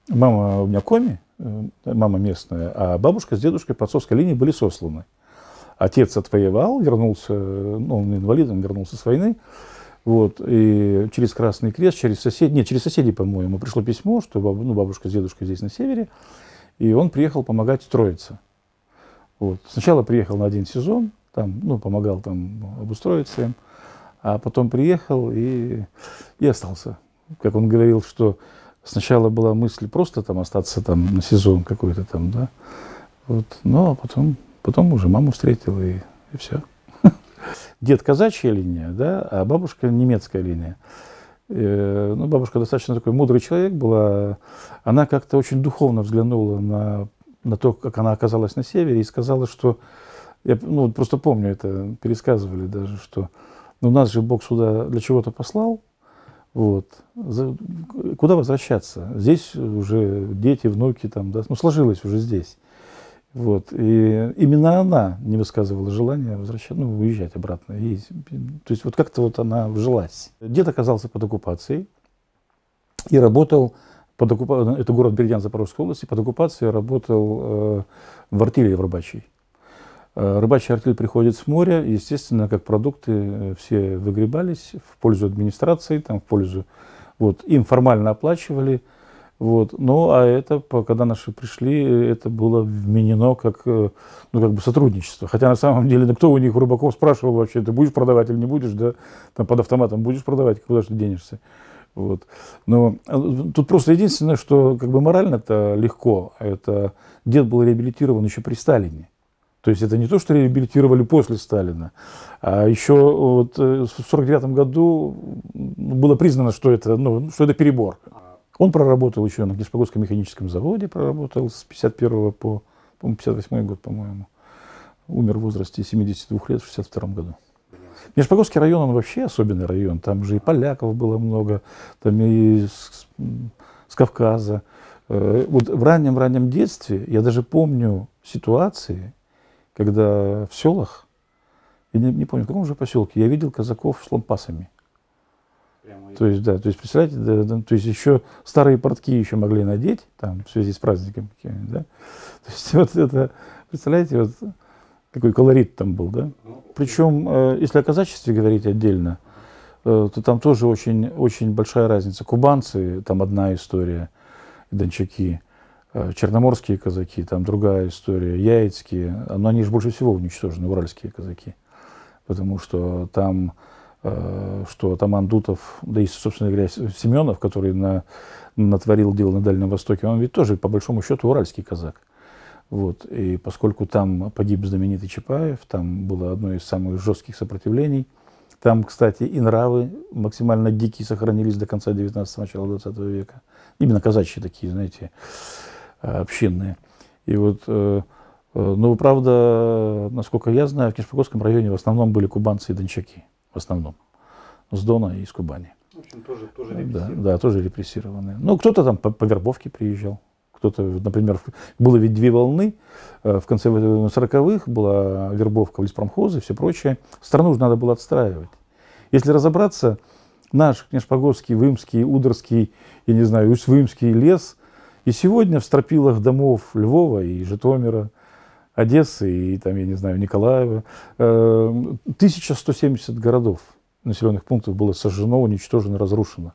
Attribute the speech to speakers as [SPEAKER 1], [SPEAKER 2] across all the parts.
[SPEAKER 1] Мама у меня коми, мама местная, а бабушка с дедушкой по отцовской линии были сосланы. Отец отвоевал, вернулся, ну, он инвалидом вернулся с войны. Вот, и через Красный Крест, через соседей, по-моему, пришло письмо, что бабушка с дедушкой здесь на севере, и он приехал помогать строиться. Вот. Сначала приехал на 1 сезон, там, ну, помогал там обустроиться им, а потом приехал и остался. Как он говорил, что сначала была мысль просто там остаться там на сезон какой-то там, да, вот, но потом уже маму встретил и все. Дед казачья линия, да, а бабушка немецкая линия. Ну, бабушка достаточно такой мудрый человек была. Она как-то очень духовно взглянула на то, как она оказалась на севере, и сказала, что, я, ну, просто помню это, пересказывали даже, что ну, нас же Бог сюда для чего-то послал, вот, куда возвращаться? Здесь уже дети, внуки, там, да, ну, сложилось уже здесь. Вот. И именно она не высказывала желания возвращаться, ну, уезжать обратно. То есть вот как-то вот она вжилась. Дед оказался под оккупацией и работал, это город Бердянск Запорожской области, под оккупацией работал в артели в рыбачьей. Рыбачья артель приходит с моря, и, естественно, как продукты все выгребались в пользу администрации, там, в пользу, вот, им формально оплачивали. Вот. Ну, а это, когда наши пришли, это было вменено как, ну, как бы сотрудничество. Хотя на самом деле, кто у них, у рыбаков, спрашивал вообще, ты будешь продавать или не будешь, да, там под автоматом будешь продавать, куда же ты денешься. Вот. Но тут просто единственное, что как бы морально-то легко, это дед был реабилитирован еще при Сталине. То есть это не то, что реабилитировали после Сталина, а еще вот в 1949 году было признано, что это, ну, что это перебор. Он проработал еще на Книжпогодском механическом заводе, проработал с 51 по 58 год, по-моему. Умер в возрасте 72 лет в 62 году. Книжпогодский район, он вообще особенный район. Там же и поляков было много, там и с Кавказа. Вот в раннем детстве я даже помню ситуации, когда в селах, я не помню, в каком же поселке, я видел казаков с лампасами. То есть, да, то есть, представляете, то есть еще старые портки еще могли надеть, там, в связи с праздником, да. То есть, вот это, представляете, вот какой колорит там был, да. Причем, если о казачестве говорить отдельно, то там тоже очень, очень большая разница. Кубанцы, там одна история, дончаки, черноморские казаки, там другая история, яицкие, но они же больше всего уничтожены, уральские казаки, потому что там атаман Дутов, да и, собственно говоря, Семенов, который натворил дело на Дальнем Востоке, он ведь тоже, по большому счету, уральский казак. Вот. И поскольку там погиб знаменитый Чапаев, там было одно из самых жестких сопротивлений. Там, кстати, и нравы максимально дикие сохранились до конца 19-го, начала 20 века. Именно казачьи такие, знаете, общинные. И вот, но, правда, насколько я знаю, в Книжпогодском районе в основном были кубанцы и дончаки. В основном. С Дона и из Кубани.
[SPEAKER 2] В общем, тоже репрессированные.
[SPEAKER 1] Да, тоже репрессированные. Ну, кто-то там по вербовке приезжал. Кто-то, например, было ведь 2 волны. В конце 40-х была вербовка в леспромхозы и все прочее. Страну же надо было отстраивать. Если разобраться, наш Книжпогодский, Вымский, Удорский, я не знаю, Усть-Вымский лес и сегодня в стропилах домов Львова и Житомира, Одессы и, там, я не знаю, Николаева, 1170 городов, населенных пунктов было сожжено, уничтожено, разрушено.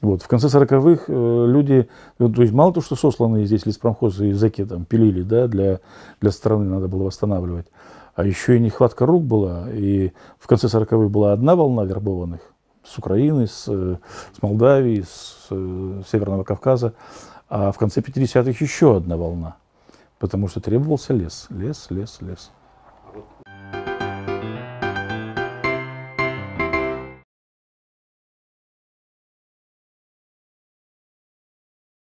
[SPEAKER 1] Вот. В конце 40-х люди, то есть мало того, что сосланные здесь леспромхозы и зэки там пилили, да, для страны надо было восстанавливать, а еще и нехватка рук была. И в конце 40-х была одна волна вербованных с Украины, с Молдавии, с Северного Кавказа, а в конце 50-х еще одна волна. Потому что требовался лес.